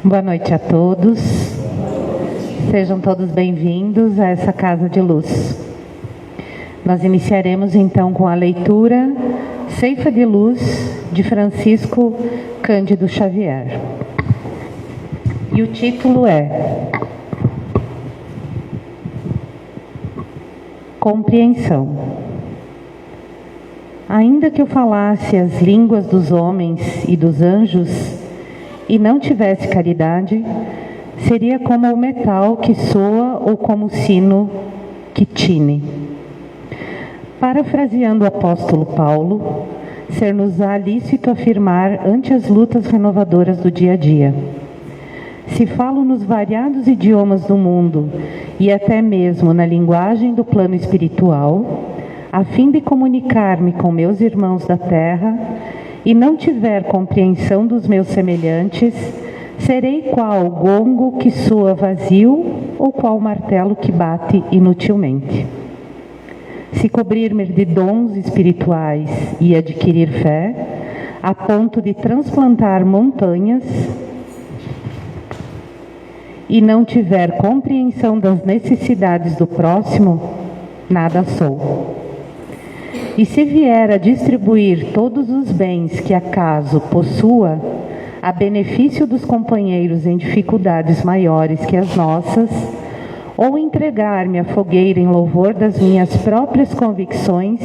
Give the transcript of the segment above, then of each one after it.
Boa noite a todos. Sejam todos bem-vindos a essa casa de luz. Nós iniciaremos então com a leitura Ceifa de Luz de Francisco Cândido Xavier. E o título é Compreensão. Ainda que eu falasse as línguas dos homens e dos anjos e não tivesse caridade, seria como o metal que soa ou como o sino que tine. Parafraseando o apóstolo Paulo, ser-nos-á lícito afirmar ante as lutas renovadoras do dia a dia: se falo nos variados idiomas do mundo e até mesmo na linguagem do plano espiritual, a fim de comunicar-me com meus irmãos da terra, e não tiver compreensão dos meus semelhantes, serei qual gongo que soa vazio ou qual martelo que bate inutilmente. Se cobrir-me de dons espirituais e adquirir fé, a ponto de transplantar montanhas, e não tiver compreensão das necessidades do próximo, nada sou. E se vier a distribuir todos os bens que acaso possua, a benefício dos companheiros em dificuldades maiores que as nossas, ou entregar-me à fogueira em louvor das minhas próprias convicções,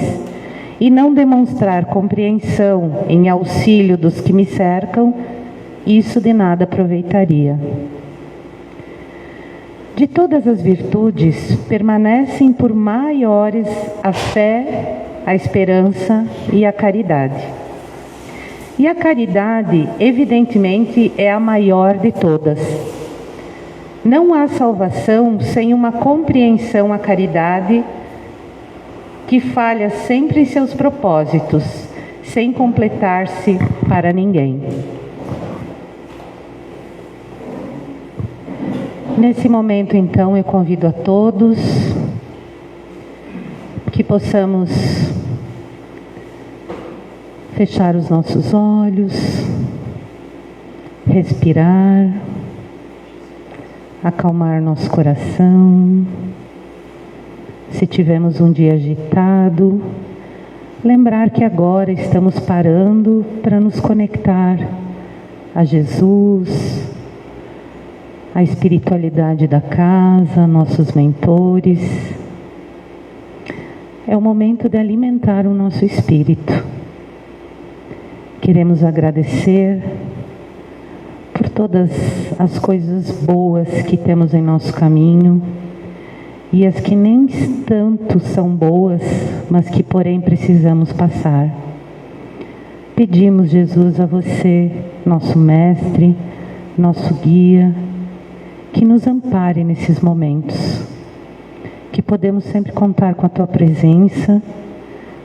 e não demonstrar compreensão em auxílio dos que me cercam, isso de nada aproveitaria. De todas as virtudes, permanecem por maiores a fé, a esperança e a caridade. E a caridade, evidentemente, é a maior de todas. Não há salvação sem uma compreensão à caridade, que falha sempre em seus propósitos, sem completar-se para ninguém. Nesse momento, então, eu convido a todos que possamos fechar os nossos olhos, respirar, acalmar nosso coração. Se tivermos um dia agitado, lembrar que agora estamos parando para nos conectar a Jesus, a espiritualidade da casa, nossos mentores. É o momento de alimentar o nosso espírito. Queremos agradecer por todas as coisas boas que temos em nosso caminho e as que nem tanto são boas, mas que porém precisamos passar. Pedimos, Jesus, a você, nosso mestre, nosso guia, que nos ampare nesses momentos, que podemos sempre contar com a tua presença,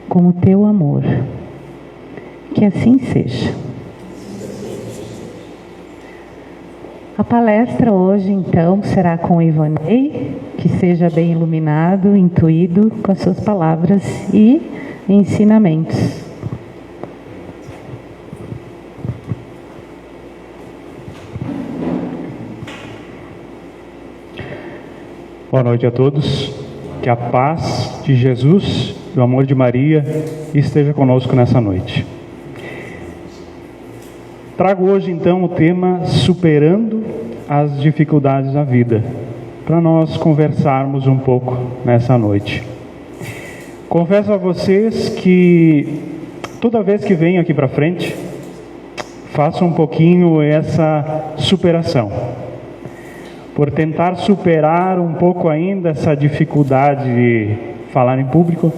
com o teu amor. Que assim seja. A palestra hoje, então, será com o Ivanei, que seja bem iluminado, intuído com as suas palavras e ensinamentos. Boa noite a todos. Que a paz de Jesus e o amor de Maria esteja conosco nessa noite. Trago hoje então o tema Superando as Dificuldades da Vida. para nós conversarmos um pouco nessa noite. Confesso a vocês que toda vez que venho aqui para frente, faço um pouquinho essa superação, por tentar superar um pouco ainda essa dificuldade de falar em público,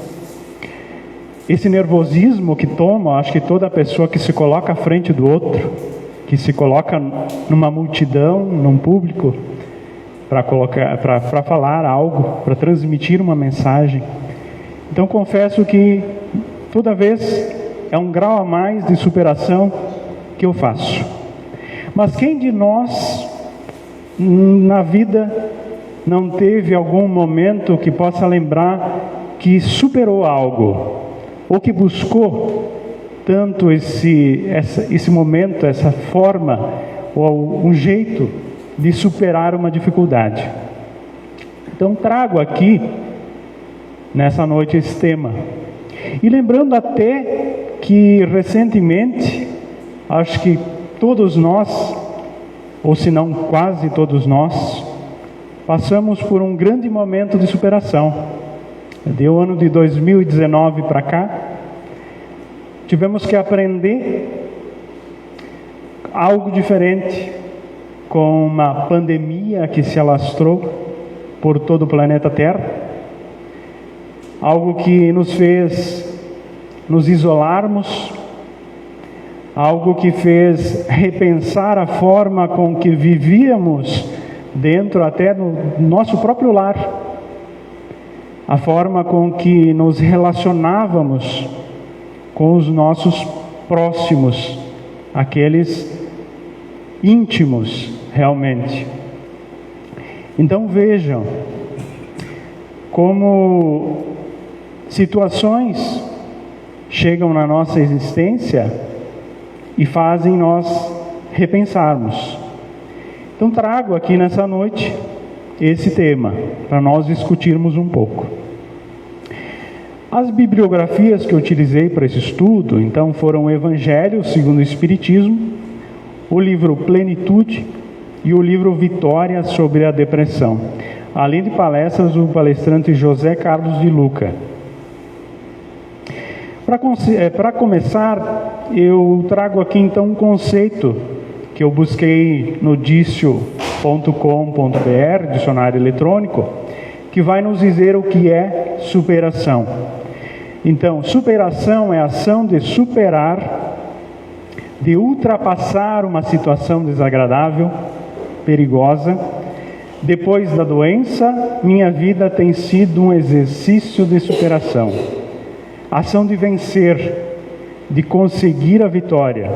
esse nervosismo que toma. Acho que toda pessoa que se coloca à frente do outro, que se coloca numa multidão, num público, para falar algo, para transmitir uma mensagem. Então confesso que toda vez é um grau a mais de superação que eu faço. Mas quem de nós na vida não teve algum momento que possa lembrar que superou algo, ou que buscou tanto esse momento, essa forma, ou um jeito de superar uma dificuldade? Então trago aqui nessa noite esse tema, e lembrando até que recentemente, acho que todos nós, ou se não quase todos nós, passamos por um grande momento de superação. Do ano de 2019 para cá, tivemos que aprender algo diferente com uma pandemia que se alastrou por todo o planeta Terra, algo que nos fez nos isolarmos, algo que fez repensar a forma com que vivíamos dentro até do nosso próprio lar, a forma com que nos relacionávamos com os nossos próximos, aqueles íntimos realmente. Então vejam como situações chegam na nossa existência e fazem nós repensarmos. Então trago aqui nessa noite esse tema para nós discutirmos um pouco. As bibliografias que eu utilizei para esse estudo, então, foram o Evangelho segundo o Espiritismo, o livro Plenitude e o livro Vitória sobre a Depressão, além de palestras do palestrante José Carlos de Luca. Para começar, eu trago aqui então um conceito que eu busquei no dicio.com.br, dicionário eletrônico, que vai nos dizer o que é superação. Então, superação é a ação de superar, de ultrapassar uma situação desagradável, perigosa. Depois da doença, minha vida tem sido um exercício de superação. Ação de vencer, de conseguir a vitória,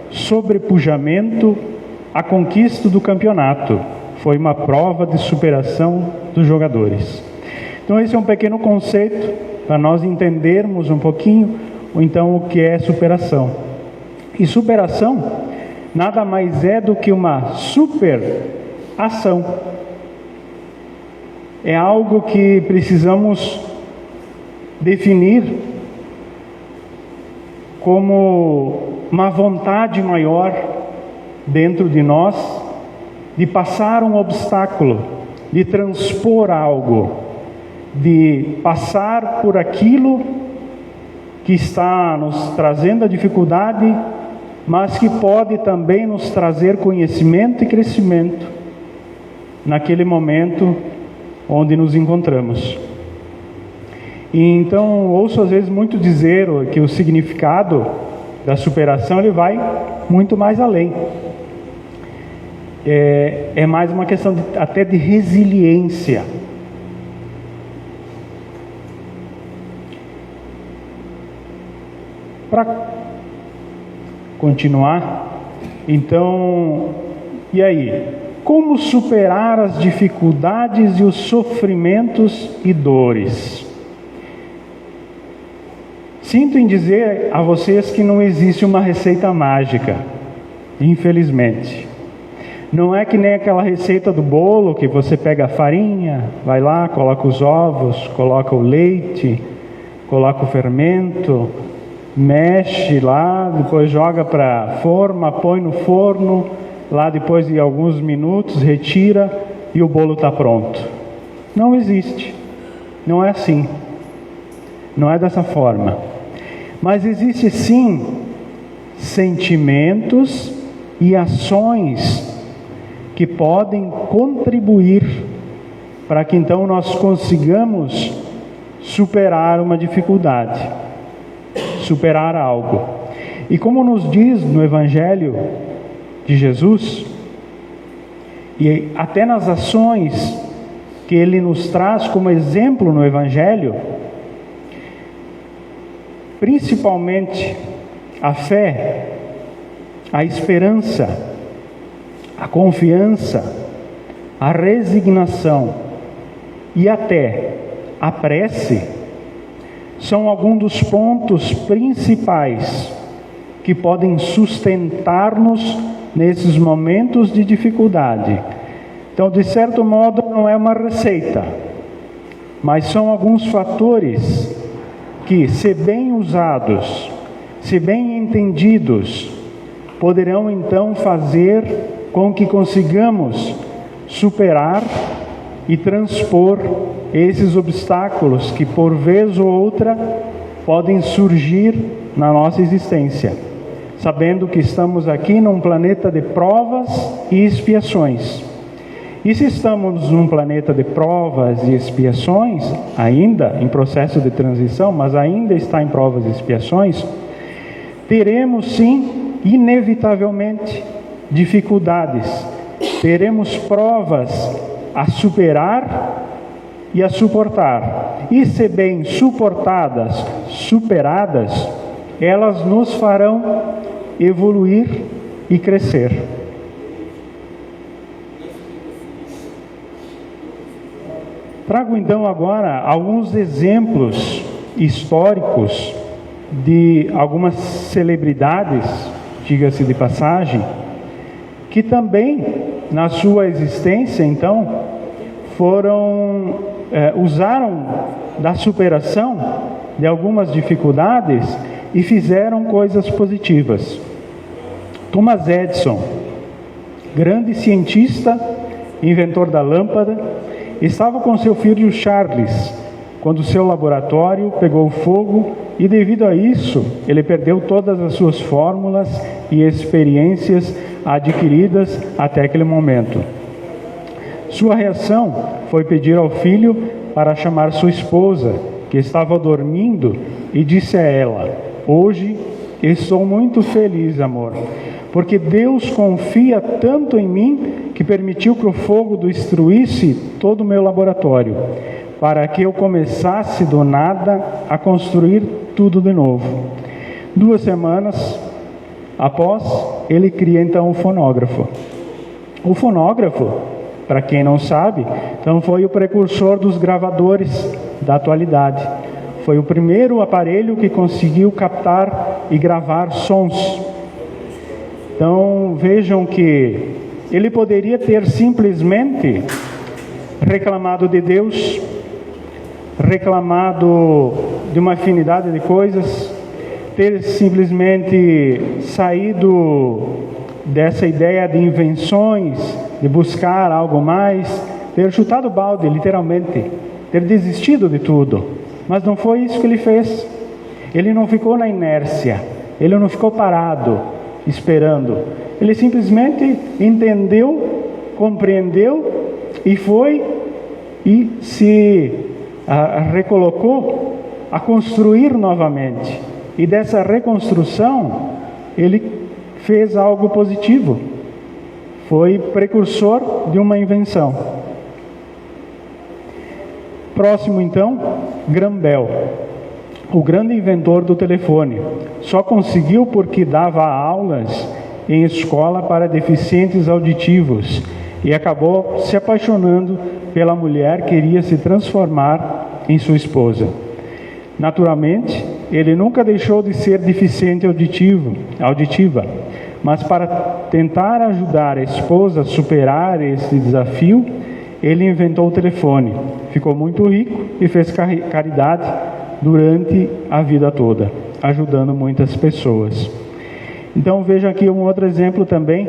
sobrepujamento, a conquista do campeonato. Foi uma prova de superação dos jogadores. Então esse é um pequeno conceito para nós entendermos um pouquinho, então, o que é superação. E superação nada mais é do que uma superação. É algo que precisamos definir como uma vontade maior dentro de nós de passar um obstáculo, de transpor algo, de passar por aquilo que está nos trazendo a dificuldade, mas que pode também nos trazer conhecimento e crescimento naquele momento onde nos encontramos. E então ouço às vezes muito dizer que o significado da superação ele vai muito mais além. É mais uma questão até de resiliência. Para continuar, então, e aí? Como superar as dificuldades e os sofrimentos e dores? Sinto em dizer a vocês que não existe uma receita mágica, infelizmente. Não é que nem aquela receita do bolo que você pega a farinha, vai lá, coloca os ovos, coloca o leite, coloca o fermento, mexe lá, depois joga para a forma, põe no forno, lá depois de alguns minutos retira e o bolo está pronto. Não existe. Não é assim. Não é dessa forma. Mas existe sim sentimentos e ações que podem contribuir para que então nós consigamos superar uma dificuldade, superar algo. E como nos diz no Evangelho de Jesus, e até nas ações que Ele nos traz como exemplo no Evangelho, principalmente a fé, a esperança, a confiança, a resignação e até a prece, são alguns dos pontos principais que podem sustentar-nos nesses momentos de dificuldade. Então, de certo modo, não é uma receita, mas são alguns fatores que, se bem usados, se bem entendidos, poderão então fazer com que consigamos superar e transpor esses obstáculos que, por vez ou outra, podem surgir na nossa existência, sabendo que estamos aqui num planeta de provas e expiações. E se estamos num planeta de provas e expiações, ainda em processo de transição, mas ainda está em provas e expiações, teremos sim, inevitavelmente, dificuldades, teremos provas a superar e a suportar. E se bem suportadas, superadas, elas nos farão evoluir e crescer. Trago então agora alguns exemplos históricos de algumas celebridades, diga-se de passagem, que também na sua existência então usaram da superação de algumas dificuldades e fizeram coisas positivas. Thomas Edison, grande cientista, inventor da lâmpada, estava com seu filho Charles, quando seu laboratório pegou fogo e, devido a isso, ele perdeu todas as suas fórmulas e experiências adquiridas até aquele momento. Sua reação foi pedir ao filho para chamar sua esposa, que estava dormindo, e disse a ela: "Hoje estou muito feliz, amor, porque Deus confia tanto em mim que permitiu que o fogo destruísse todo o meu laboratório, para que eu começasse do nada a construir tudo de novo." 2 semanas após, ele cria então o fonógrafo. O fonógrafo, para quem não sabe, então foi o precursor dos gravadores da atualidade. Foi o primeiro aparelho que conseguiu captar e gravar sons. Então vejam que ele poderia ter simplesmente reclamado de Deus, reclamado de uma afinidade de coisas, ter simplesmente saído dessa ideia de invenções, de buscar algo mais, ter chutado o balde, literalmente, ter desistido de tudo. Mas não foi isso que ele fez. Ele não ficou na inércia, ele não ficou parado, esperando. Ele simplesmente entendeu, compreendeu e foi e se recolocou a construir novamente. E dessa reconstrução, ele fez algo positivo. Foi precursor de uma invenção. Próximo então, Graham Bell, o grande inventor do telefone. Só conseguiu porque dava aulas em escola para deficientes auditivos e acabou se apaixonando pela mulher que iria se transformar em sua esposa. Naturalmente, ele nunca deixou de ser deficiente auditiva, mas para tentar ajudar a esposa a superar esse desafio, ele inventou o telefone, ficou muito rico e fez caridade durante a vida toda, ajudando muitas pessoas. Então veja aqui um outro exemplo também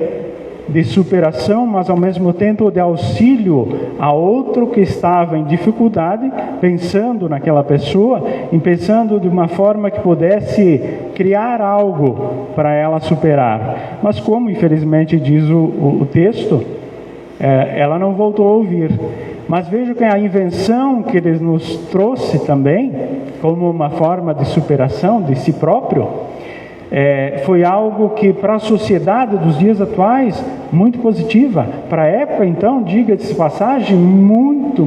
de superação, mas ao mesmo tempo de auxílio a outro que estava em dificuldade, pensando naquela pessoa e pensando de uma forma que pudesse criar algo para ela superar. Mas como infelizmente diz o texto, ela não voltou a ouvir. Mas veja que a invenção que ele nos trouxe também, como uma forma de superação de si próprio, foi algo que para a sociedade dos dias atuais, muito positiva. Para a época, então, diga-se de passagem, muito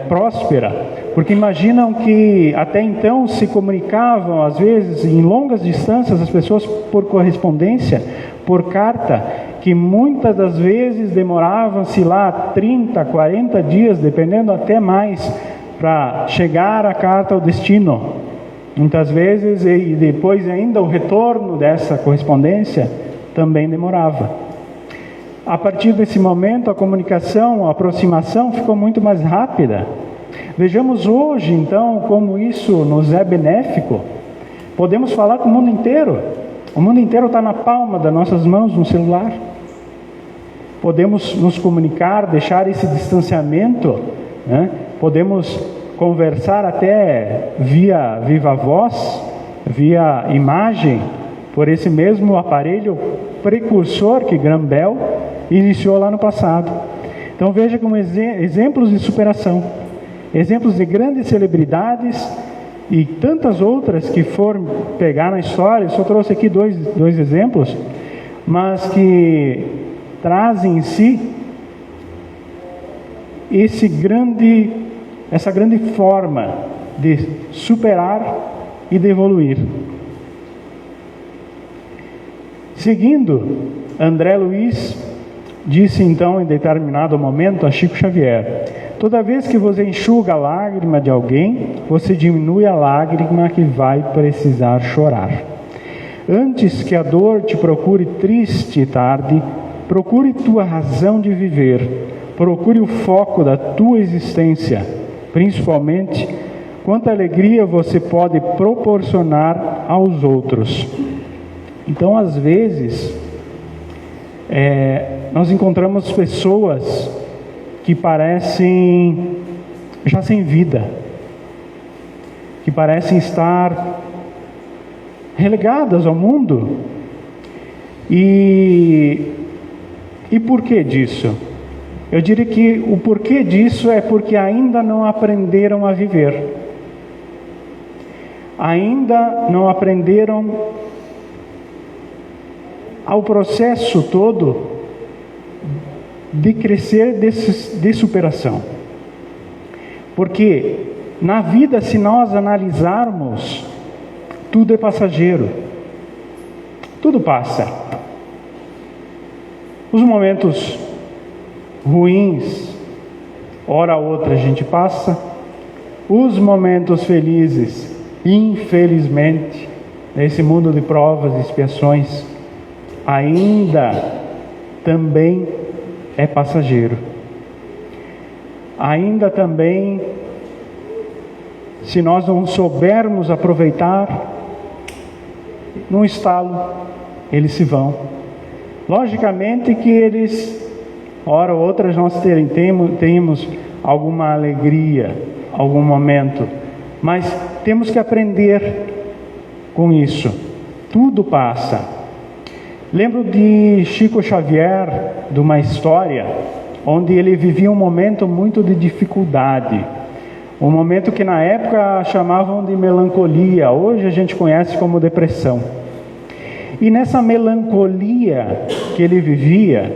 próspera. Porque imaginam que até então se comunicavam, às vezes, em longas distâncias, as pessoas por correspondência, por carta, que muitas das vezes demoravam-se lá 30, 40 dias, dependendo até mais, para chegar a carta ao destino. Muitas vezes, e depois ainda o retorno dessa correspondência também demorava. A partir desse momento, a comunicação, a aproximação ficou muito mais rápida. Vejamos hoje, então, como isso nos é benéfico. Podemos falar com o mundo inteiro. O mundo inteiro está na palma das nossas mãos, no celular. Podemos nos comunicar, deixar esse distanciamento, né? Podemos conversar até via viva voz, via imagem, por esse mesmo aparelho precursor que Graham Bell iniciou lá no passado. Então veja como exemplos de superação, exemplos de grandes celebridades e tantas outras que foram pegar na história. Eu só trouxe aqui dois exemplos, mas que trazem em si essa grande forma de superar e de evoluir. Seguindo, André Luiz disse então em determinado momento a Chico Xavier: toda vez que você enxuga a lágrima de alguém, você diminui a lágrima que vai precisar chorar. Antes que a dor te procure triste e tarde, procure tua razão de viver, procure o foco da tua existência, principalmente quanta alegria você pode proporcionar aos outros. Então, às vezes, nós encontramos pessoas que parecem já sem vida, que parecem estar relegadas ao mundo. E por que disso? Eu diria que o porquê disso é porque ainda não aprenderam a viver. Ainda não aprenderam ao processo todo de crescer, de superação. Porque na vida, se nós analisarmos, tudo é passageiro. Tudo passa. Os momentos ruins, hora ou outra a gente passa. Os momentos felizes, infelizmente, nesse mundo de provas e expiações, ainda também é passageiro. Ainda também, se nós não soubermos aproveitar, num estalo, eles se vão. Logicamente que eles, hora ou outra, nós temos alguma alegria, algum momento, mas temos que aprender com isso. Tudo passa. Lembro de Chico Xavier, de uma história onde ele vivia um momento muito de dificuldade, um momento que na época chamavam de melancolia, hoje a gente conhece como depressão. E nessa melancolia que ele vivia,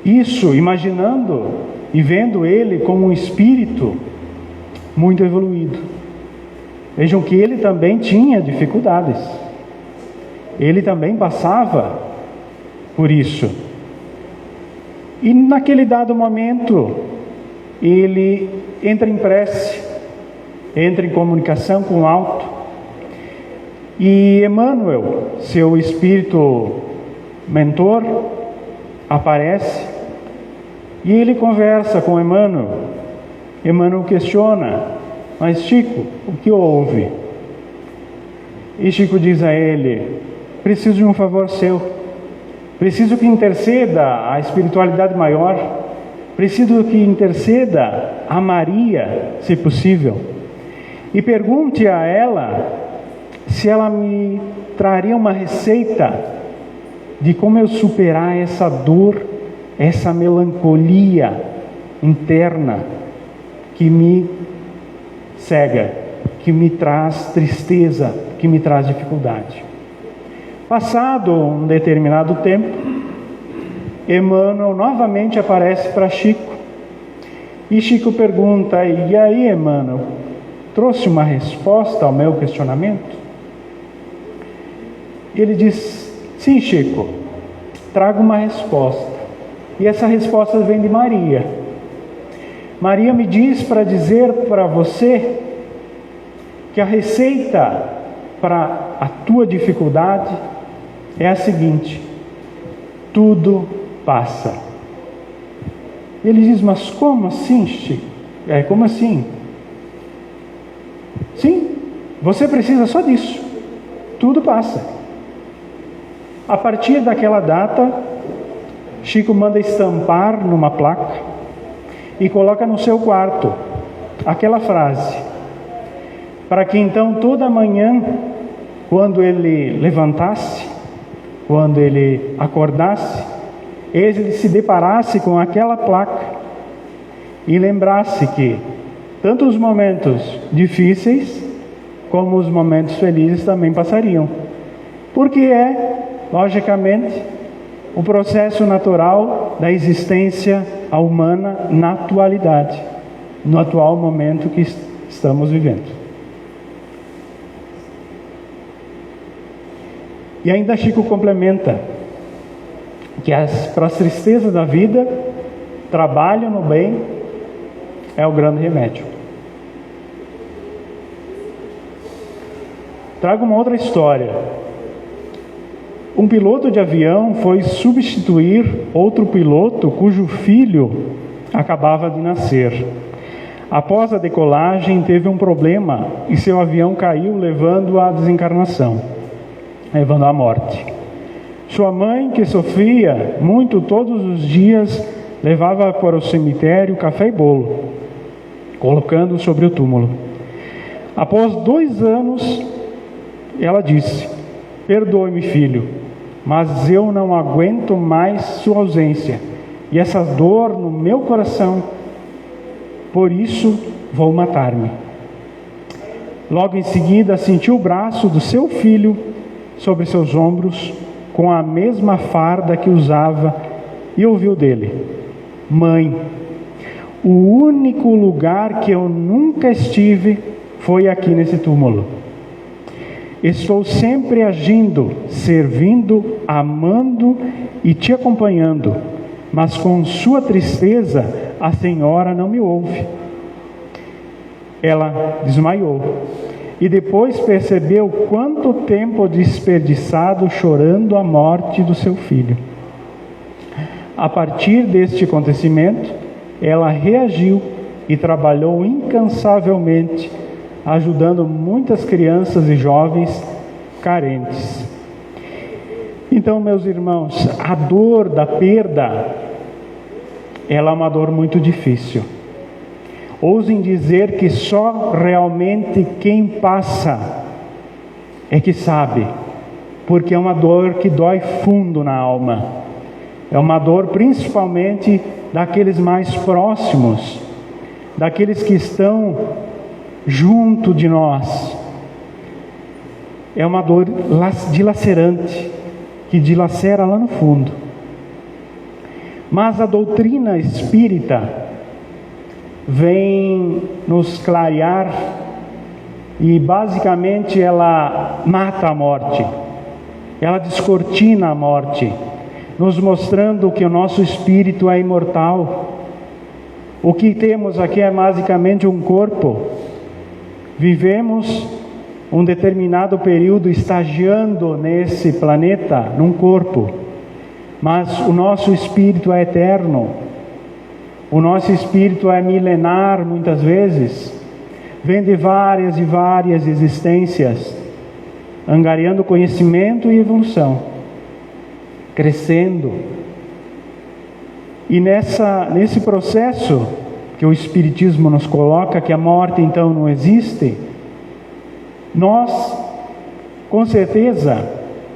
isso imaginando e vendo ele como um espírito muito evoluído. Vejam que ele também tinha dificuldades. Ele também passava por isso. E naquele dado momento, ele entra em prece, entra em comunicação com o alto. E Emmanuel, seu espírito mentor, aparece e ele conversa com Emmanuel. Emmanuel questiona: mas Chico, o que houve? E Chico diz a ele: preciso de um favor seu. Preciso que interceda a espiritualidade maior. Preciso que interceda a Maria, se possível. E pergunte a ela se ela me traria uma receita de como eu superar essa dor, essa melancolia interna que me cega, que me traz tristeza, que me traz dificuldade. Passado um determinado tempo, Emmanuel novamente aparece para Chico. E Chico pergunta: e aí, Emmanuel, trouxe uma resposta ao meu questionamento? Ele diz: sim, Chico, trago uma resposta. E essa resposta vem de Maria. Maria me diz para dizer para você que a receita para a tua dificuldade é a seguinte: tudo passa. Ele diz: mas como assim, Chico? Como assim? Sim, você precisa só disso. Tudo passa. A partir daquela data, Chico manda estampar numa placa e coloca no seu quarto aquela frase, para que então toda manhã, quando ele levantasse, quando ele acordasse, ele se deparasse com aquela placa e lembrasse que tanto os momentos difíceis como os momentos felizes também passariam, porque logicamente, o processo natural da existência humana na atualidade, no atual momento que estamos vivendo. E ainda Chico complementa que para as tristezas da vida, trabalho no bem é o grande remédio. Trago uma outra história. Um piloto de avião foi substituir outro piloto cujo filho acabava de nascer. Após a decolagem, teve um problema e seu avião caiu, levando à desencarnação, levando à morte. Sua mãe, que sofria muito todos os dias, levava para o cemitério café e bolo, colocando sobre o túmulo. Após 2 anos, ela disse: perdoe-me, filho, mas eu não aguento mais sua ausência e essa dor no meu coração, por isso vou matar-me. Logo em seguida, sentiu o braço do seu filho sobre seus ombros, com a mesma farda que usava, e ouviu dele: mãe, o único lugar que eu nunca estive foi aqui nesse túmulo. Estou sempre agindo, servindo, amando e te acompanhando, mas com sua tristeza a senhora não me ouve. Ela desmaiou e depois percebeu quanto tempo desperdiçado chorando a morte do seu filho. A partir deste acontecimento, ela reagiu e trabalhou incansavelmente, ajudando muitas crianças e jovens carentes. Então, meus irmãos, a dor da perda, ela é uma dor muito difícil. Ousem dizer que só realmente quem passa é que sabe, porque é uma dor que dói fundo na alma. É uma dor principalmente daqueles mais próximos, daqueles que estão junto de nós. É uma dor dilacerante, que dilacera lá no fundo. Mas a doutrina espírita vem nos clarear e basicamente ela mata a morte, ela descortina a morte, nos mostrando que o nosso espírito é imortal. O que temos aqui é basicamente um corpo. Vivemos um determinado período estagiando nesse planeta, num corpo, mas o nosso espírito é eterno, o nosso espírito é milenar muitas vezes, vem de várias e várias existências, angariando conhecimento e evolução, crescendo. E nesse processo que o Espiritismo nos coloca, que a morte então não existe, nós, com certeza,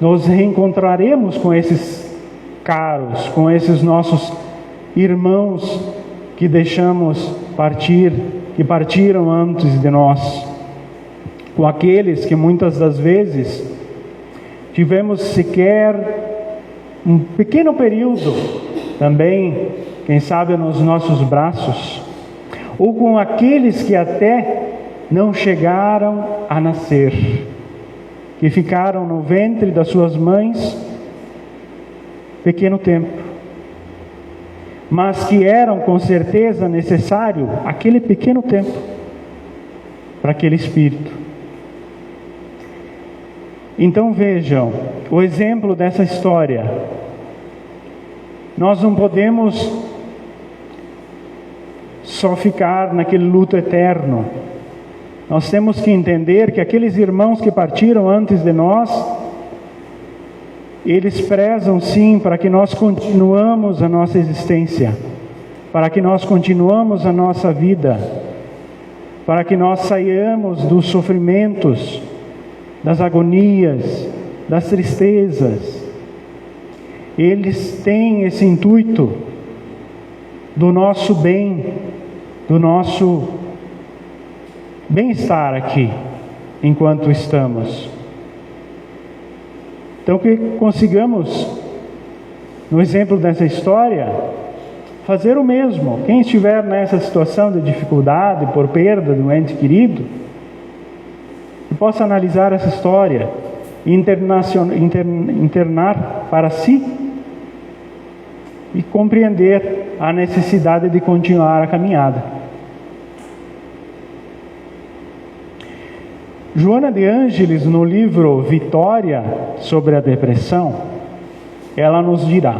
nos reencontraremos com esses caros, com esses nossos irmãos que deixamos partir, que partiram antes de nós, com aqueles que muitas das vezes tivemos sequer um pequeno período também, quem sabe nos nossos braços, ou com aqueles que até não chegaram a nascer, que ficaram no ventre das suas mães pequeno tempo, mas que eram com certeza necessário aquele pequeno tempo para aquele espírito. Então vejam o exemplo dessa história. Nós não podemos só ficar naquele luto eterno. Nós temos que entender que aqueles irmãos que partiram antes de nós, eles prezam sim para que nós continuamos a nossa existência, para que nós continuamos a nossa vida, para que nós saiamos dos sofrimentos, das agonias, das tristezas. Eles têm esse intuito do nosso bem, do nosso bem-estar aqui, enquanto estamos. Então que consigamos, no exemplo dessa história, fazer o mesmo. Quem estiver nessa situação de dificuldade por perda de um ente querido, que possa analisar essa história e internar para si e compreender a necessidade de continuar a caminhada. Joana de Ângeles, no livro Vitória sobre a Depressão, ela nos dirá: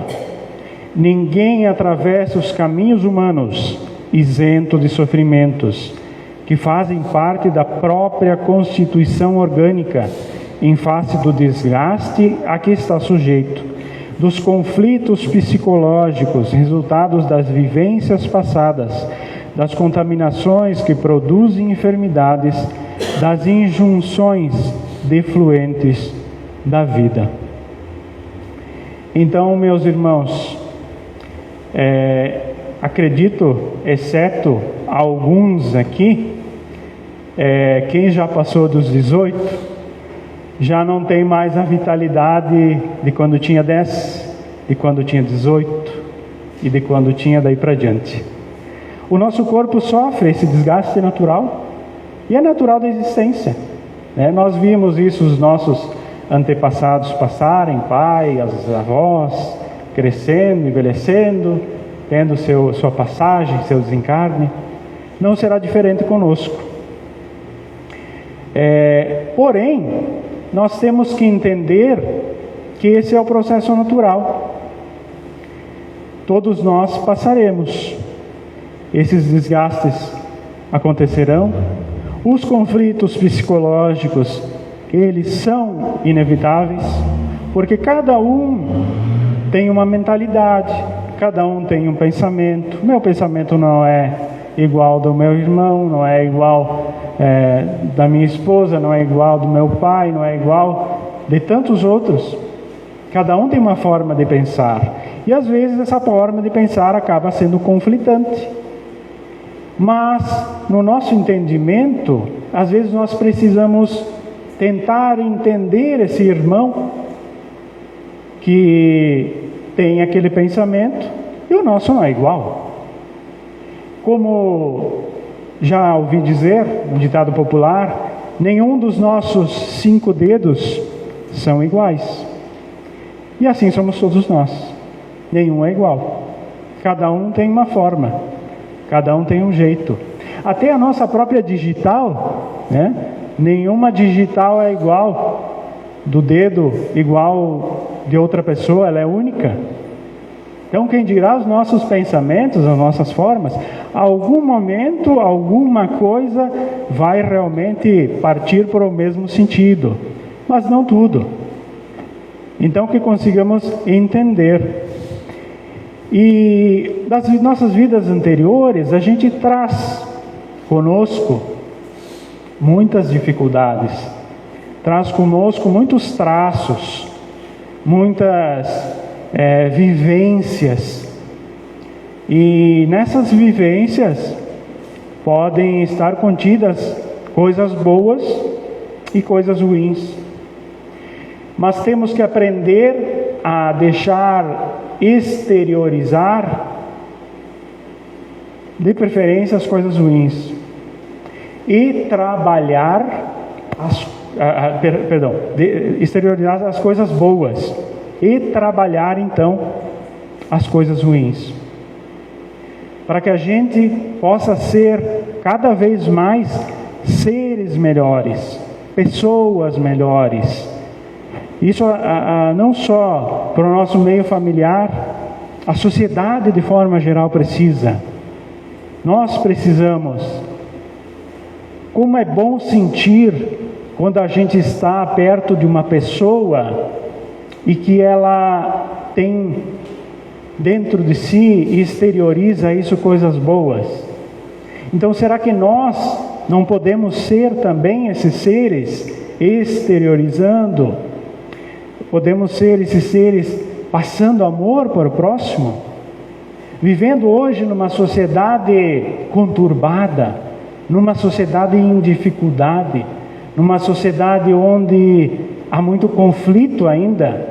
ninguém atravessa os caminhos humanos isento de sofrimentos, que fazem parte da própria constituição orgânica, em face do desgaste a que está sujeito, dos conflitos psicológicos, resultados das vivências passadas, das contaminações que produzem enfermidades, das injunções defluentes da vida. Então, meus irmãos, acredito, exceto alguns aqui, quem já passou dos 18 já não tem mais a vitalidade de quando tinha 10, de quando tinha 18 e de quando tinha daí para diante. O nosso corpo sofre esse desgaste natural, e é natural da existência, né? Nós vimos isso os nossos antepassados passarem, pai, as avós, crescendo, envelhecendo, tendo sua passagem, seu desencarne. Não será diferente conosco. Porém, nós temos que entender que esse é o processo natural. Todos nós passaremos. Esses desgastes acontecerão. Os conflitos psicológicos, eles são inevitáveis, porque cada um tem uma mentalidade, cada um tem um pensamento. Meu pensamento não é igual do meu irmão, não é igual da minha esposa, não é igual do meu pai, não é igual de tantos outros. Cada um tem uma forma de pensar, e às vezes essa forma de pensar acaba sendo conflitante. Mas no nosso entendimento, às vezes nós precisamos tentar entender esse irmão que tem aquele pensamento e o nosso não é igual. Como já ouvi dizer, um ditado popular, nenhum dos nossos 5 dedos são iguais. E assim somos todos nós. Nenhum é igual. Cada um tem uma forma, cada um tem um jeito. Até a nossa própria digital, né? Nenhuma digital é igual do dedo, igual de outra pessoa, ela é única. Então, quem dirá os nossos pensamentos, as nossas formas, algum momento, alguma coisa vai realmente partir para o mesmo sentido. mas não tudo. Então, que consigamos entender. E das nossas vidas anteriores, a gente traz conosco muitas dificuldades, traz conosco muitos traços, muitas vivências. E nessas vivências podem estar contidas coisas boas e coisas ruins. Mas temos que aprender a deixar exteriorizar, de preferência, as coisas ruins, e trabalhar exteriorizar as coisas boas e trabalhar então as coisas ruins, para que a gente possa ser cada vez mais seres melhores, pessoas melhores. Isso não só para o nosso meio familiar, a sociedade de forma geral precisa. Nós precisamos. Como é bom sentir quando a gente está perto de uma pessoa e que ela tem dentro de si e exterioriza isso, coisas boas. Então, será que nós não podemos ser também esses seres exteriorizando? Podemos ser esses seres passando amor para o próximo? Vivendo hoje numa sociedade conturbada, numa sociedade em dificuldade, numa sociedade onde há muito conflito ainda.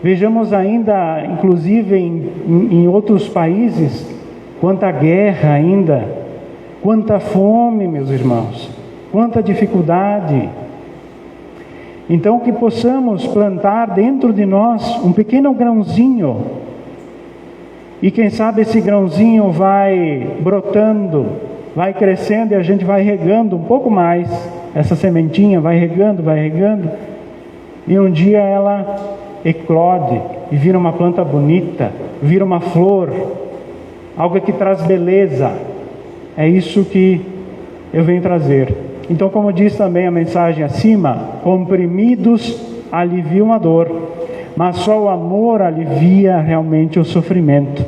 Vejamos ainda, inclusive em outros países, quanta guerra ainda, quanta fome, meus irmãos, quanta dificuldade. Então, que possamos plantar dentro de nós um pequeno grãozinho, e quem sabe esse grãozinho vai brotando, vai crescendo, e a gente vai regando um pouco mais essa sementinha, vai regando, e um dia ela eclode e vira uma planta bonita, vira uma flor, algo que traz beleza. É isso que eu venho trazer. Então, como diz também a mensagem acima, comprimidos aliviam a dor, mas só o amor alivia realmente o sofrimento.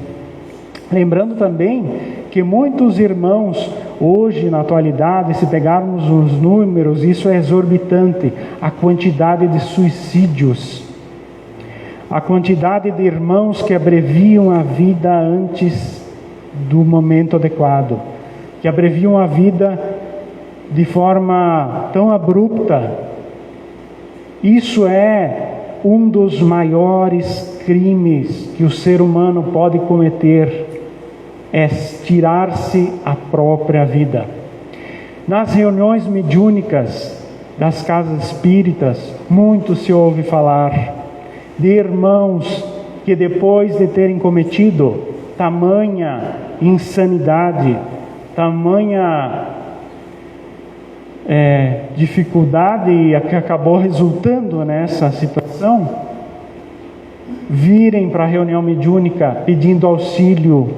Lembrando também que muitos irmãos hoje, na atualidade, se pegarmos os números, isso é exorbitante, a quantidade de suicídios, a quantidade de irmãos que abreviam a vida antes do momento adequado, que abreviam a vida de forma tão abrupta. Isso é um dos maiores crimes que o ser humano pode cometer, é tirar-se a própria vida. Nas reuniões mediúnicas das casas espíritas, muito se ouve falar de irmãos que, depois de terem cometido tamanha insanidade, tamanha dificuldade que acabou resultando nessa situação, virem para a reunião mediúnica pedindo auxílio,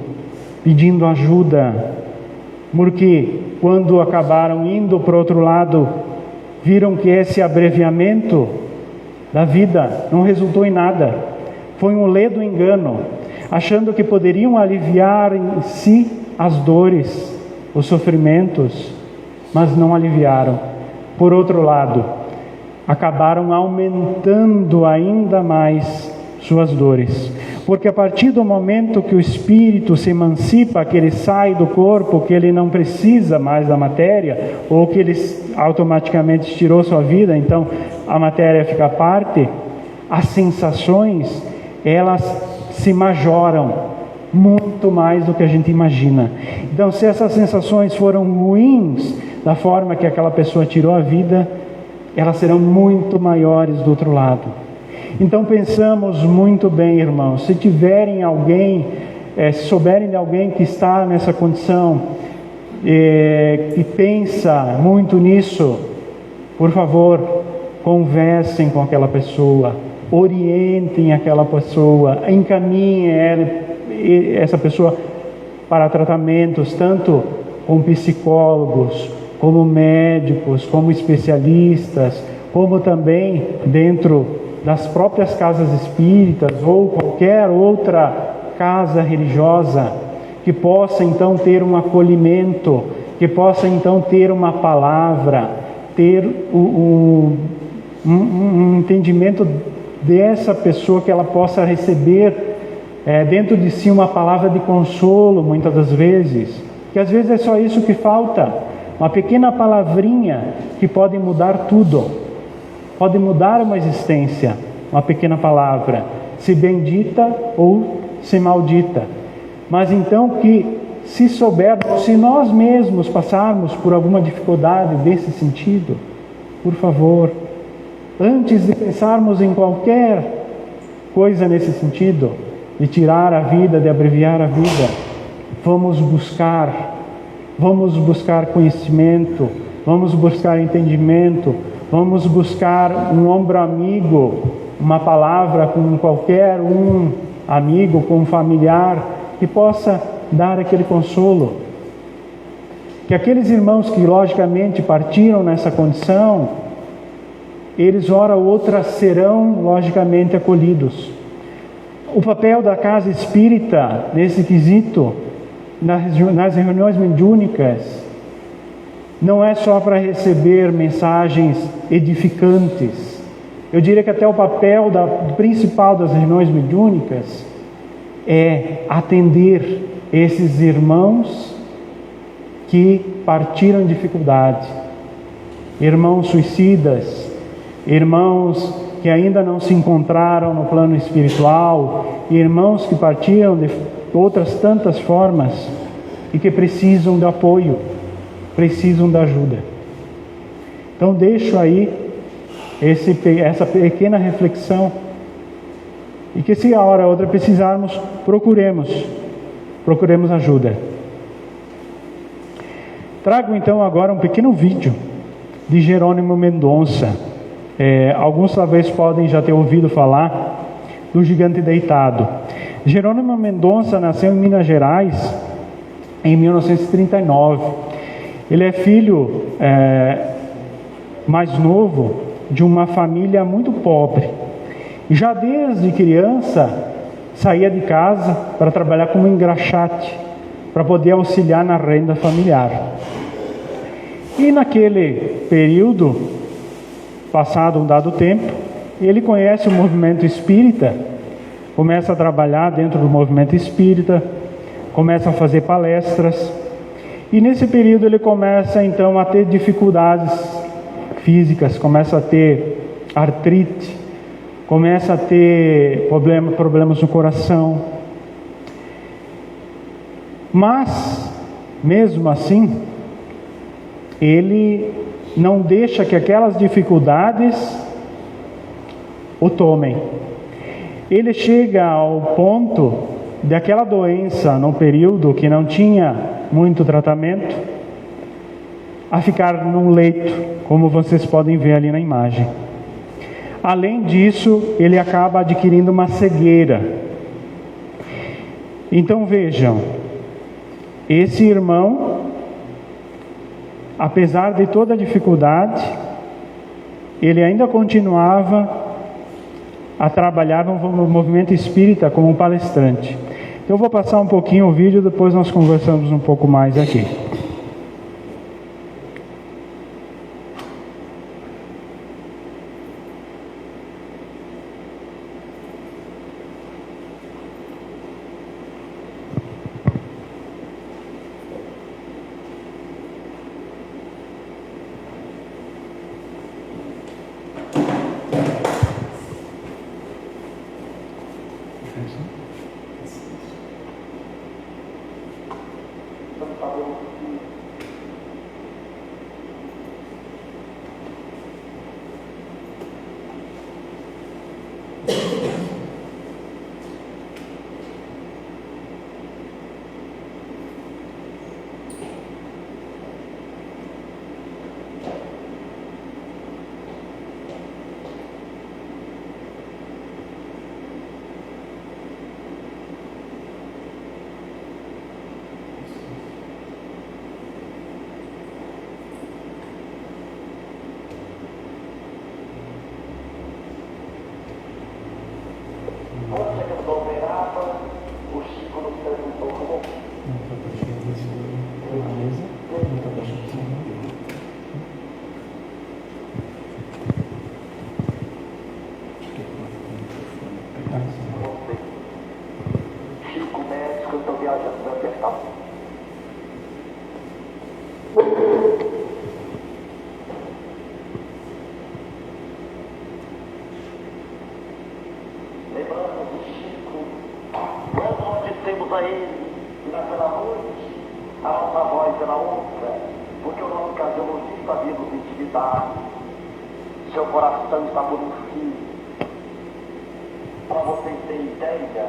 pedindo ajuda, porque quando acabaram indo para o outro lado, viram que esse abreviamento da vida não resultou em nada, foi um ledo engano, achando que poderiam aliviar em si as dores, os sofrimentos, mas não aliviaram. Por outro lado, acabaram aumentando ainda mais suas dores, porque a partir do momento que o espírito se emancipa, que ele sai do corpo, que ele não precisa mais da matéria, ou que ele automaticamente tirou sua vida, então a matéria fica à parte, as sensações, elas se majoram muito mais do que a gente imagina. Então, se essas sensações foram ruins, da forma que aquela pessoa tirou a vida, elas serão muito maiores do outro lado. Então, pensamos muito bem, irmãos, se tiverem alguém, se souberem de alguém que está nessa condição, que pensa muito nisso, por favor, conversem com aquela pessoa, orientem aquela pessoa, encaminhem essa pessoa para tratamentos, tanto com psicólogos, como médicos, como especialistas, como também dentro das próprias casas espíritas ou qualquer outra casa religiosa, que possa então ter um acolhimento, que possa então ter uma palavra, ter um entendimento dessa pessoa, que ela possa receber dentro de si uma palavra de consolo, muitas das vezes, que às vezes é só isso que falta, uma pequena palavrinha que pode mudar tudo, pode mudar uma existência, uma pequena palavra, se bendita ou se maldita. Mas então que, se soubermos, se nós mesmos passarmos por alguma dificuldade desse sentido, por favor, antes de pensarmos em qualquer coisa nesse sentido, de tirar a vida, de abreviar a vida, vamos buscar conhecimento, vamos buscar entendimento, vamos buscar um ombro amigo, uma palavra com qualquer um amigo, com um familiar, que possa dar aquele consolo. Que aqueles irmãos que logicamente partiram nessa condição, eles hora ou outra serão logicamente acolhidos. O papel da casa espírita nesse quesito, nas reuniões mediúnicas, não é só para receber mensagens edificantes. Eu diria que até o papel principal das reuniões mediúnicas é atender esses irmãos que partiram em dificuldade, irmãos suicidas, irmãos que ainda não se encontraram no plano espiritual, irmãos que partiram de outras tantas formas e que precisam de apoio, precisam da ajuda. Então deixo aí essa pequena reflexão, e que se a hora ou outra precisarmos, procuremos ajuda. Trago então agora um pequeno vídeo de Jerônimo Mendonça. Alguns talvez podem já ter ouvido falar do Gigante Deitado. Jerônimo Mendonça nasceu em Minas Gerais em 1939. Ele é filho mais novo de uma família muito pobre. Já desde criança saía de casa para trabalhar como engraxate, para poder auxiliar na renda familiar. E naquele período, passado um dado tempo, ele conhece o movimento espírita, começa a trabalhar dentro do movimento espírita, começa a fazer palestras, e nesse período ele começa então a ter dificuldades físicas, começa a ter artrite, começa a ter problemas no coração. Mas, mesmo assim, ele não deixa que aquelas dificuldades o tomem. Ele chega ao ponto de aquela doença, num período que não tinha muito tratamento, a ficar num leito, como vocês podem ver ali na imagem. Além disso, ele acaba adquirindo uma cegueira. Então vejam, esse irmão, apesar de toda a dificuldade, ele ainda continuava a trabalhar no movimento espírita como um palestrante. Então eu vou passar um pouquinho o vídeo, depois nós conversamos um pouco mais aqui. ele e naquela noite a nossa voz era outra, porque o nosso cardiologista havia nos intimidado. Seu coração está por um fio. Para vocês terem ideia,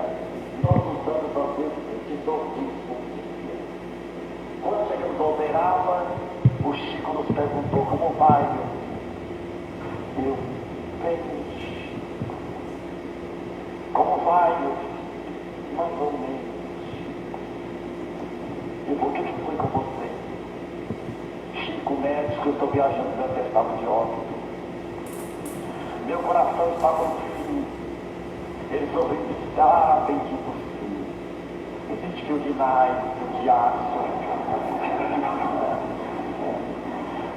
nós usamos às vezes 22 dias por dia. Quando chegamos ao Uberaba, o Chico nos perguntou como vai. Eu bem, como vai, meu filho? Mais ou menos. E por que foi com você? Chico, médico, eu estou viajando para atestado de óbito. Meu coração está com fim. Ele sorriu e disse, bendito filho. Existe fio de nylon, de aço.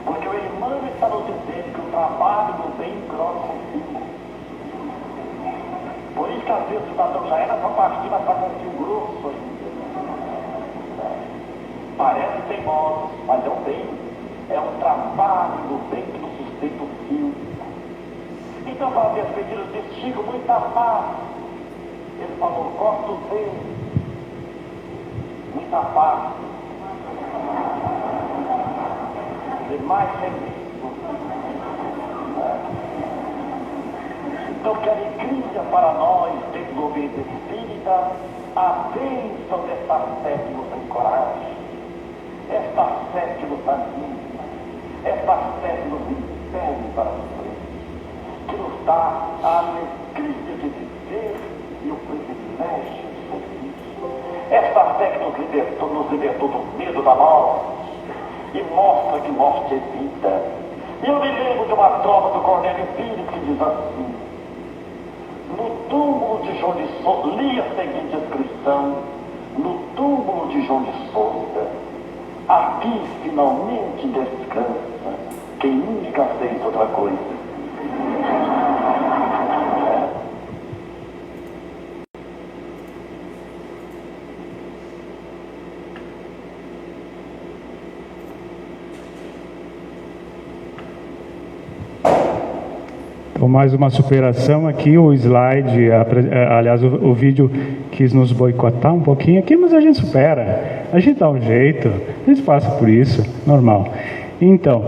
Porque o irmão está nos dizendo que o trabalho do bem grossa o fio. Por isso que às vezes o cidadão já era para partir, mas está com um fio grosso ainda. Parece teimoso, mas é o bem. É um trabalho do bem que nos sustenta o fio. Então, para as despedidas desse Chico, muita paz. Ele falou, gosto dele. Muita paz. E mais feliz. Então, que alegria para nós, dentro do ambiente espírita, a bênção desta fé que nos encoraja, esta fé que nos anima, esta fé que nos impele para frente, que nos dá a alegria de viver e o privilégio de servir. Esta fé que nos libertou do medo da morte e mostra que morte é vida. E eu me lembro de uma trova do Cornélio Pires que diz assim: no túmulo de João de Souza, li a seguinte inscrição: no túmulo de João de Souza, aqui finalmente descansa quem nunca fez outra coisa. Então, mais uma superação aqui, o slide, aliás, o vídeo quis nos boicotar um pouquinho aqui, mas a gente supera, a gente dá um jeito, a gente passa por isso, normal. Então,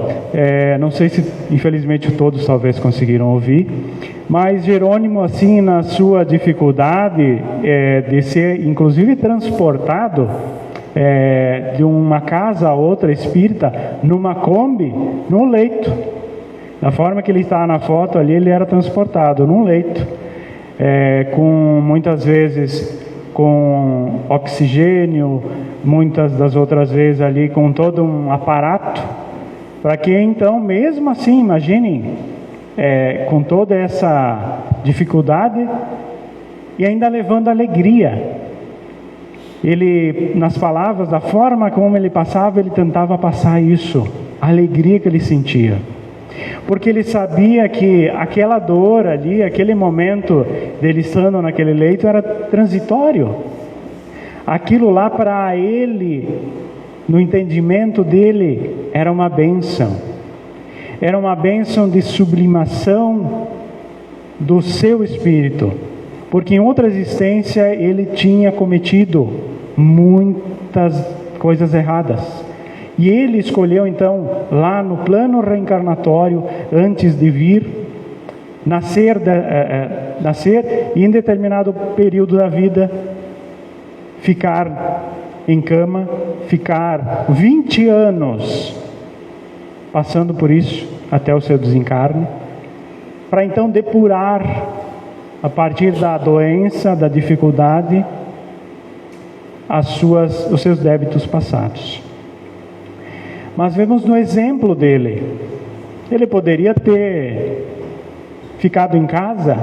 não sei se, infelizmente, todos talvez conseguiram ouvir, mas Jerônimo, assim, na sua dificuldade de ser, inclusive, transportado de uma casa a outra espírita, numa Kombi, num leito. Da forma que ele está na foto ali, ele era transportado num leito, com muitas vezes com oxigênio, muitas das outras vezes ali com todo um aparato, para que então, mesmo assim, imaginem, com toda essa dificuldade e ainda levando alegria. Ele, nas palavras, da forma como ele passava, ele tentava passar isso, a alegria que ele sentia. Porque ele sabia que aquela dor ali, aquele momento dele estando naquele leito era transitório. Aquilo lá para ele, no entendimento dele, era uma bênção. Era uma bênção de sublimação do seu espírito. Porque em outra existência ele tinha cometido muitas coisas erradas. E ele escolheu então, lá no plano reencarnatório, antes de vir, nascer e em determinado período da vida, ficar em cama, ficar 20 anos passando por isso, até o seu desencarne, para então depurar, a partir da doença, da dificuldade, os seus débitos passados. Mas vemos no exemplo dele, ele poderia ter ficado em casa,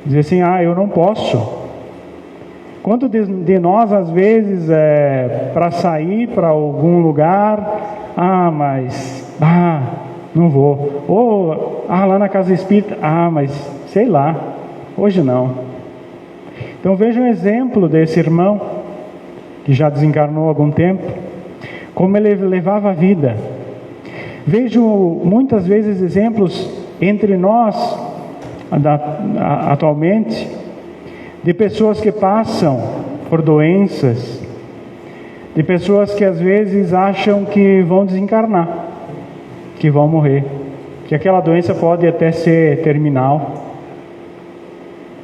dizer assim, eu não posso. Quanto de nós, às vezes, para sair para algum lugar, não vou. Ou, lá na casa espírita, mas sei lá, hoje não. Então veja um exemplo desse irmão, que já desencarnou há algum tempo, como ele levava a vida. Vejo muitas vezes exemplos entre nós, atualmente, de pessoas que passam por doenças, de pessoas que às vezes acham que vão desencarnar, que vão morrer, que aquela doença pode até ser terminal,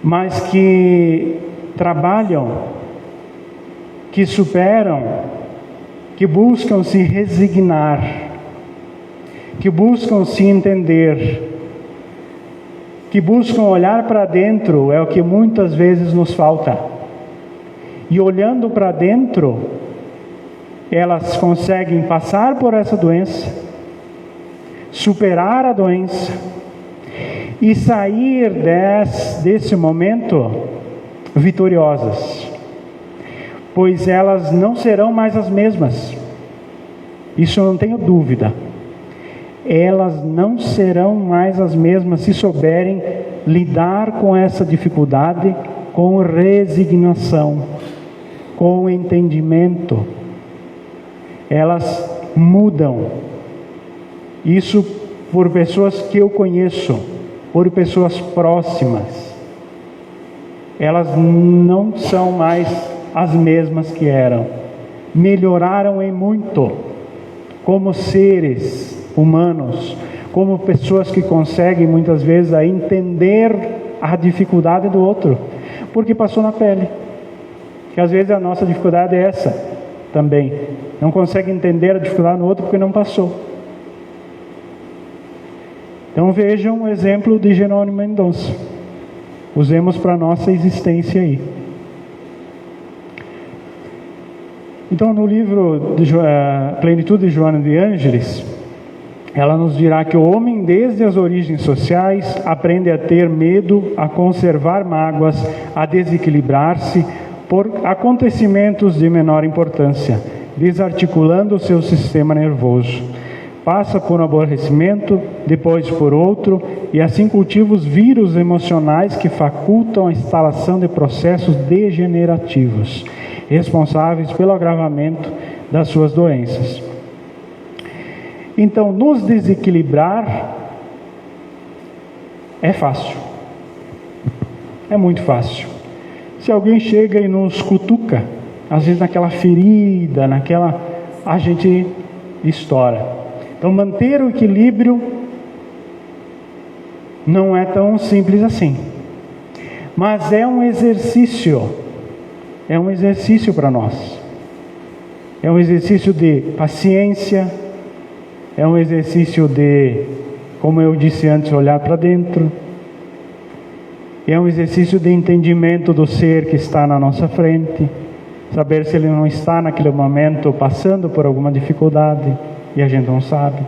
mas que trabalham, que superam, que buscam se resignar, que buscam se entender, que buscam olhar para dentro, é o que muitas vezes nos falta. E olhando para dentro, elas conseguem passar por essa doença, superar a doença e sair desse momento vitoriosas, pois elas não serão mais as mesmas. Isso eu não tenho dúvida. Elas não serão mais as mesmas se souberem lidar com essa dificuldade com resignação, com entendimento. Elas mudam. Isso por pessoas que eu conheço, por pessoas próximas. Elas não são mais as mesmas que eram. Melhoraram em muito, como seres humanos, como pessoas que conseguem muitas vezes a entender a dificuldade do outro, porque passou na pele. Que às vezes a nossa dificuldade é essa também. Não consegue entender a dificuldade do outro porque não passou. Então vejam o exemplo de Jerônimo Mendonça. Usemos para a nossa existência aí. Então no livro de Plenitude de Joana de Ângeles, ela nos dirá que o homem desde as origens sociais aprende a ter medo, a conservar mágoas, a desequilibrar-se por acontecimentos de menor importância, desarticulando o seu sistema nervoso. Passa por um aborrecimento, depois por outro, e assim cultiva os vírus emocionais que facultam a instalação de processos degenerativos, responsáveis pelo agravamento das suas doenças. Então, nos desequilibrar é fácil. É muito fácil. Se alguém chega e nos cutuca, às vezes naquela ferida, a gente estoura. Então, manter o equilíbrio não é tão simples assim. Mas é um exercício. É um exercício para nós. É um exercício de paciência. É um exercício de, como eu disse antes, olhar para dentro. É um exercício de entendimento do ser que está na nossa frente. Saber se ele não está naquele momento passando por alguma dificuldade e a gente não sabe.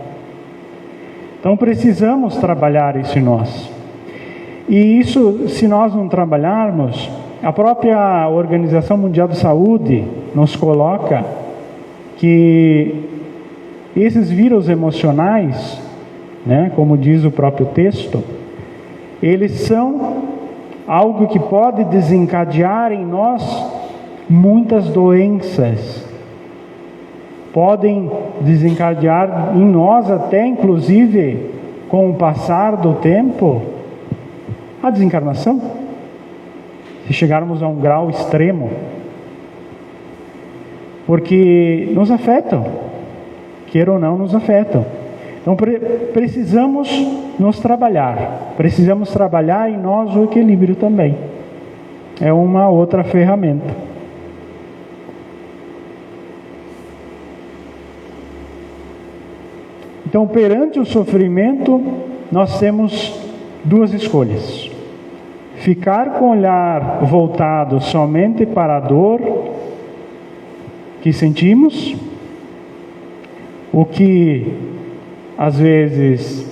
Então precisamos trabalhar isso em nós. E isso, se nós não trabalharmos, a própria Organização Mundial de Saúde nos coloca que esses vírus emocionais, como diz o próprio texto, eles são algo que pode desencadear em nós muitas doenças. Podem desencadear em nós até, inclusive, com o passar do tempo, a desencarnação. Se chegarmos a um grau extremo. Porque nos afetam. Queira ou não, nos afetam. Então precisamos nos trabalhar. Precisamos trabalhar em nós o equilíbrio também. É uma outra ferramenta. Então, perante o sofrimento, nós temos duas escolhas. Ficar com o olhar voltado somente para a dor que sentimos, o que às vezes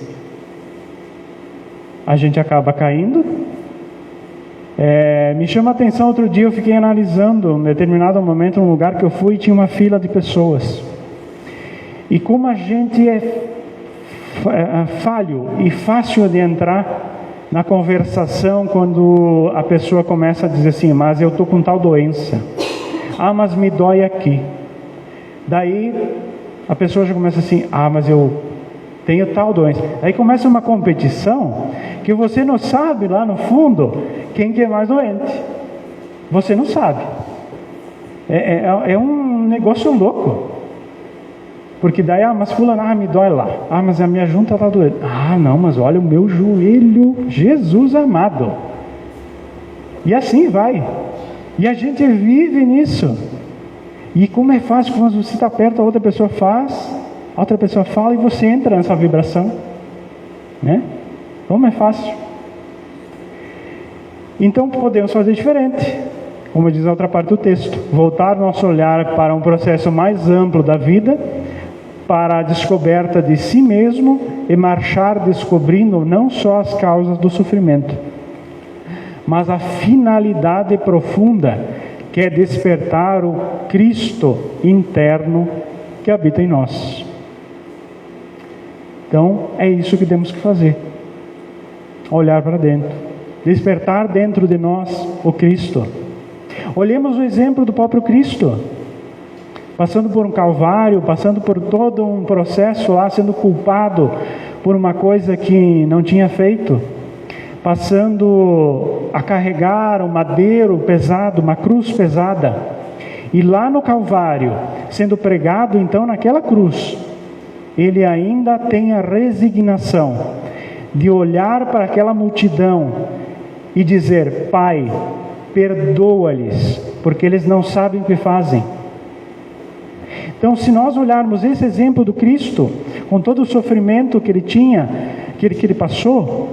a gente acaba caindo. Me chama a atenção, outro dia eu fiquei analisando, em determinado momento, um lugar que eu fui e tinha uma fila de pessoas. E como a gente é falho e fácil de entrar na conversação quando a pessoa começa a dizer assim, mas eu estou com tal doença. Ah, mas me dói aqui. Daí a pessoa já começa assim, ah, mas eu tenho tal doença. Aí começa uma competição que você não sabe lá no fundo quem que é mais doente. Você não sabe. É um negócio louco. Porque daí, mas fulano, me dói lá. Mas a minha junta está doendo. Não, mas olha o meu joelho, Jesus amado. E assim vai. E a gente vive nisso. E como é fácil quando você está perto, a outra pessoa fala e você entra nessa vibração. Né? Como é fácil. Então podemos fazer diferente. Como diz a outra parte do texto. Voltar nosso olhar para um processo mais amplo da vida, para a descoberta de si mesmo e marchar descobrindo não só as causas do sofrimento, mas a finalidade profunda, que é despertar o Cristo interno que habita em nós. Então, é isso que temos que fazer. Olhar para dentro. Despertar dentro de nós o Cristo. Olhemos o exemplo do próprio Cristo. Passando por um calvário, passando por todo um processo lá, sendo culpado por uma coisa que não tinha feito. Passando a carregar um madeiro pesado, uma cruz pesada. E lá no Calvário, sendo pregado então naquela cruz, ele ainda tem a resignação de olhar para aquela multidão e dizer: Pai, perdoa-lhes, porque eles não sabem o que fazem. Então, se nós olharmos esse exemplo do Cristo, com todo o sofrimento que ele tinha, que ele passou,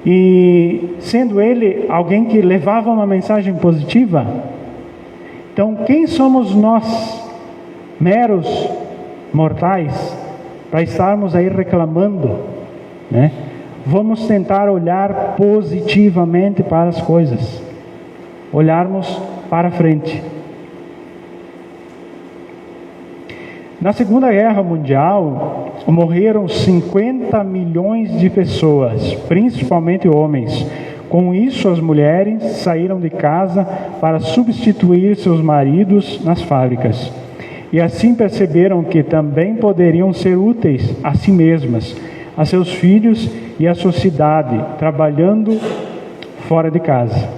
e sendo ele alguém que levava uma mensagem positiva, então quem somos nós, meros mortais, para estarmos aí reclamando, né? Vamos tentar olhar positivamente para as coisas, olharmos para frente. Na Segunda Guerra Mundial, morreram 50 milhões de pessoas, principalmente homens. Com isso, as mulheres saíram de casa para substituir seus maridos nas fábricas. E assim perceberam que também poderiam ser úteis a si mesmas, a seus filhos e à sociedade, trabalhando fora de casa.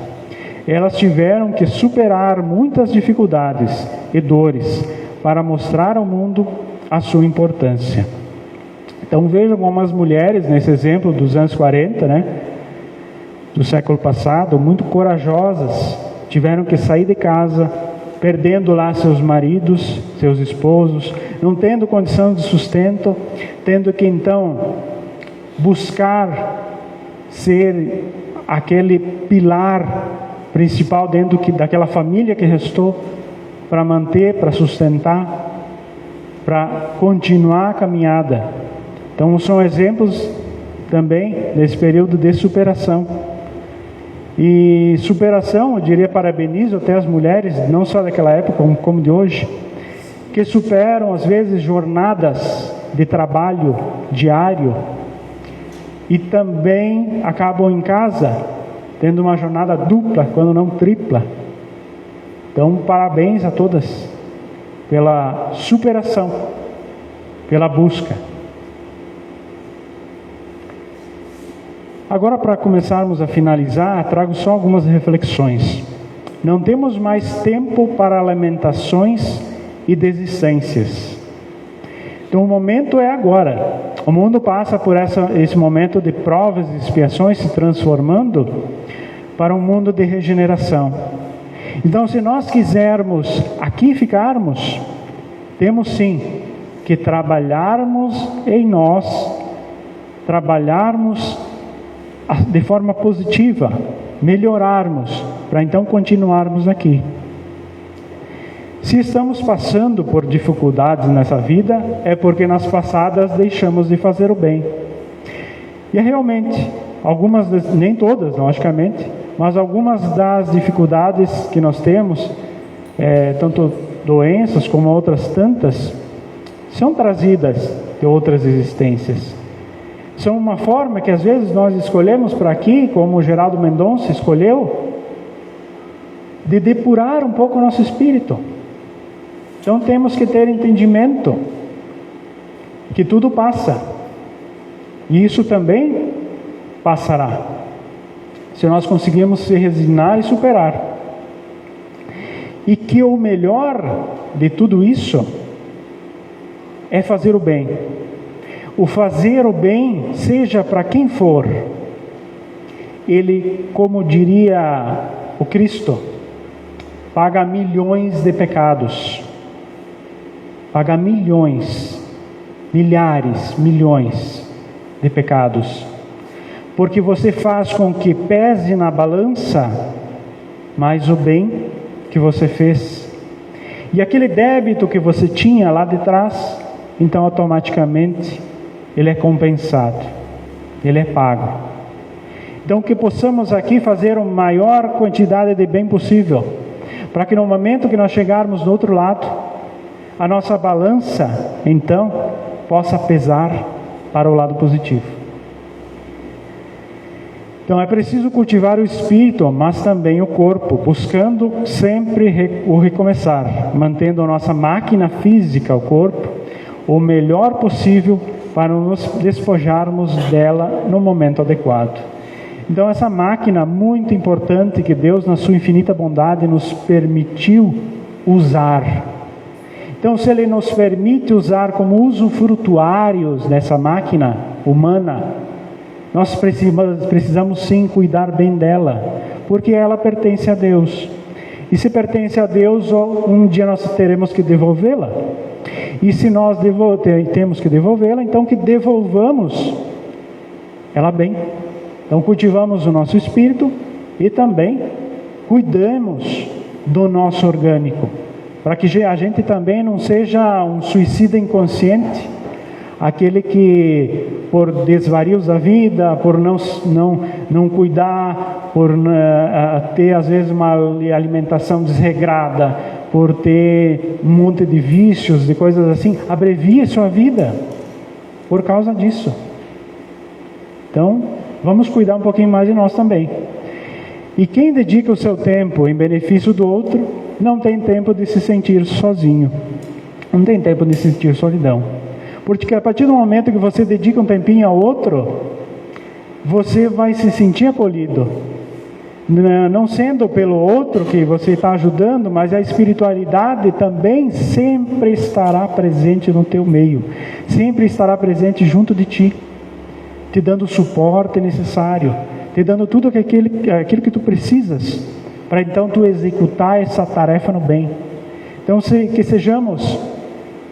Elas tiveram que superar muitas dificuldades e dores para mostrar ao mundo a sua importância. Então vejam como as mulheres, nesse exemplo dos anos 40, né, do século passado, muito corajosas, tiveram que sair de casa, perdendo lá seus maridos, seus esposos, não tendo condição de sustento, tendo que então buscar ser aquele pilar principal dentro daquela família que restou, para manter, para sustentar, para continuar a caminhada. Então são exemplos também desse período de superação. E superação, eu diria, parabenizo até as mulheres, não só daquela época, como de hoje, que superam às vezes jornadas de trabalho diário e também acabam em casa tendo uma jornada dupla, quando não tripla. Então, parabéns a todas pela superação, pela busca. Agora, para começarmos a finalizar, trago só algumas reflexões. Não temos mais tempo para lamentações e desistências. Então, o momento é agora. O mundo passa por esse momento de provas e expiações, se transformando para um mundo de regeneração. Então, se nós quisermos aqui ficarmos, temos sim que trabalharmos em nós, trabalharmos de forma positiva, melhorarmos, para então continuarmos aqui. Se estamos passando por dificuldades nessa vida, é porque nas passadas deixamos de fazer o bem. E realmente, nem todas, logicamente, mas algumas das dificuldades que nós temos, tanto doenças como outras tantas, são trazidas de outras existências. São uma forma que às vezes nós escolhemos para aqui, como o Geraldo Mendonça escolheu, de depurar um pouco o nosso espírito. Então temos que ter entendimento que tudo passa, e isso também passará, se nós conseguirmos se resignar e superar. E que o melhor de tudo isso é fazer o bem. O fazer o bem, seja para quem for, ele, como diria o Cristo, paga milhões de pecados. Paga milhões, milhares, milhões de pecados. Porque você faz com que pese na balança mais o bem que você fez. E aquele débito que você tinha lá de trás, então automaticamente ele é compensado, ele é pago. Então que possamos aqui fazer a maior quantidade de bem possível, para que no momento que nós chegarmos do outro lado, a nossa balança então possa pesar para o lado positivo. Então é preciso cultivar o espírito, mas também o corpo, buscando sempre o recomeçar, mantendo a nossa máquina física, o corpo, o melhor possível para nos despojarmos dela no momento adequado. Então essa máquina muito importante que Deus na sua infinita bondade nos permitiu usar. Então se Ele nos permite usar como usufrutuários dessa máquina humana, nós precisamos sim cuidar bem dela, porque ela pertence a Deus. E se pertence a Deus, um dia nós teremos que devolvê-la. E se nós temos que devolvê-la, então que devolvamos ela bem. Então cultivamos o nosso espírito e também cuidamos do nosso orgânico, para que a gente também não seja um suicida inconsciente, aquele que por desvarios da vida, por não cuidar, por ter às vezes uma alimentação desregrada, por ter um monte de vícios, de coisas assim, abrevia sua vida por causa disso. Então, vamos cuidar um pouquinho mais de nós também. E quem dedica o seu tempo em benefício do outro, não tem tempo de se sentir sozinho, não tem tempo de se sentir solidão. Porque a partir do momento que você dedica um tempinho ao outro, você vai se sentir acolhido. Não sendo pelo outro que você está ajudando, mas a espiritualidade também sempre estará presente no teu meio, sempre estará presente junto de ti, te dando o suporte necessário, te dando tudo aquilo que tu precisas, para então tu executar essa tarefa no bem. Então que sejamos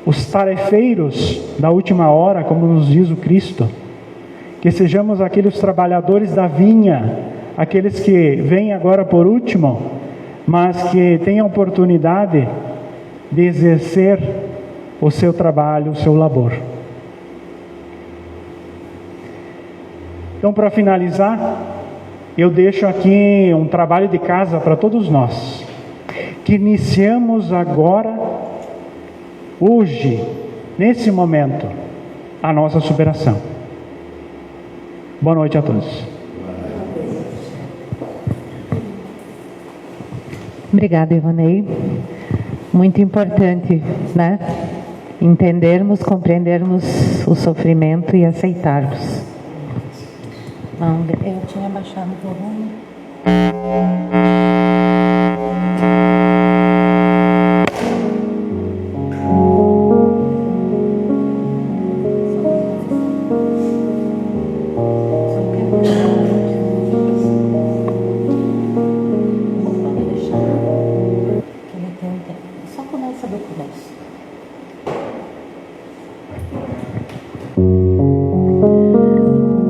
os tarefeiros da última hora, como nos diz o Cristo, que sejamos aqueles trabalhadores da vinha, aqueles que vêm agora por último, mas que têm a oportunidade de exercer o seu trabalho, o seu labor. Então, para finalizar, eu deixo aqui um trabalho de casa para todos nós, que iniciamos agora, hoje, nesse momento, a nossa superação. Boa noite a todos. Obrigada, Ivonei. Muito importante, né? Entendermos, compreendermos o sofrimento e aceitarmos. Não, eu tinha baixado o volume.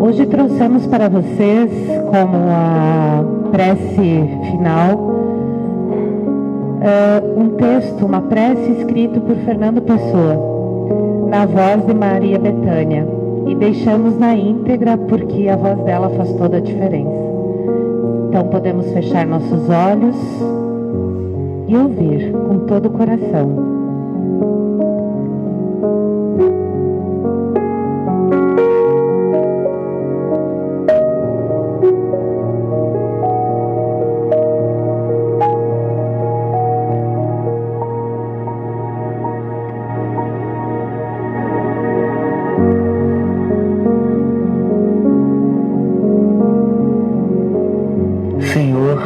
Hoje trouxemos para vocês, como a prece final, um texto, uma prece escrito por Fernando Pessoa, na voz de Maria Bethânia, e deixamos na íntegra porque a voz dela faz toda a diferença. Então podemos fechar nossos olhos e ouvir com todo o coração. Senhor,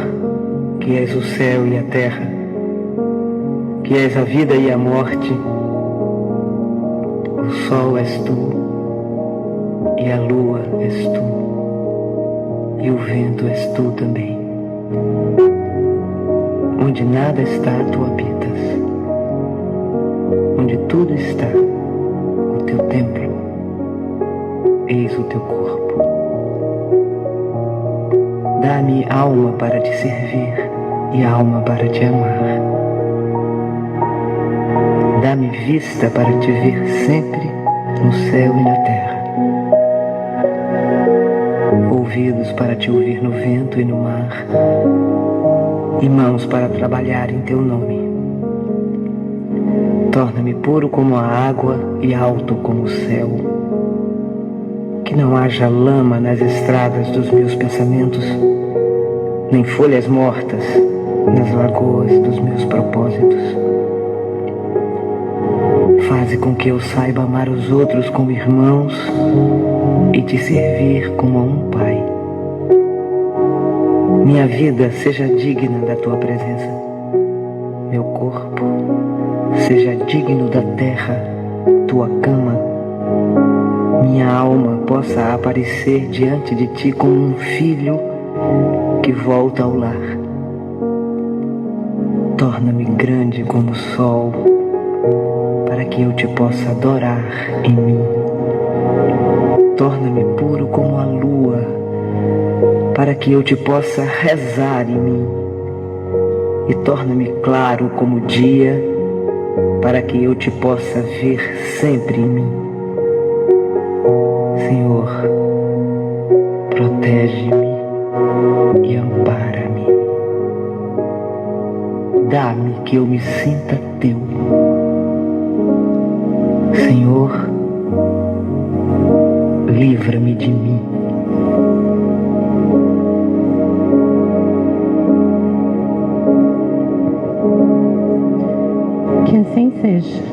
que és o céu e a terra, que és a vida e a morte. O sol és tu, e a lua és tu, e o vento és tu também. Onde nada está, tu habitas. Onde tudo está, o teu templo, eis o teu corpo. Dá-me alma para te servir e alma para te amar. Dá-me vista para te ver sempre no céu e na terra. Ouvidos para te ouvir no vento e no mar. E mãos para trabalhar em teu nome. Torna-me puro como a água e alto como o céu. Que não haja lama nas estradas dos meus pensamentos, nem folhas mortas nas lagoas dos meus propósitos. Faze com que eu saiba amar os outros como irmãos e te servir como a um pai. Minha vida seja digna da tua presença. Meu corpo seja digno da terra, tua cama. Minha alma possa aparecer diante de ti como um filho que volta ao lar. Torna-me grande como o sol, para que eu te possa adorar em mim. Torna-me puro como a lua, para que eu te possa rezar em mim. E torna-me claro como o dia, para que eu te possa ver sempre em mim. Senhor, protege-me e ampara-me. Dá-me que eu me sinta teu. Senhor, livra-me de mim. Que assim seja.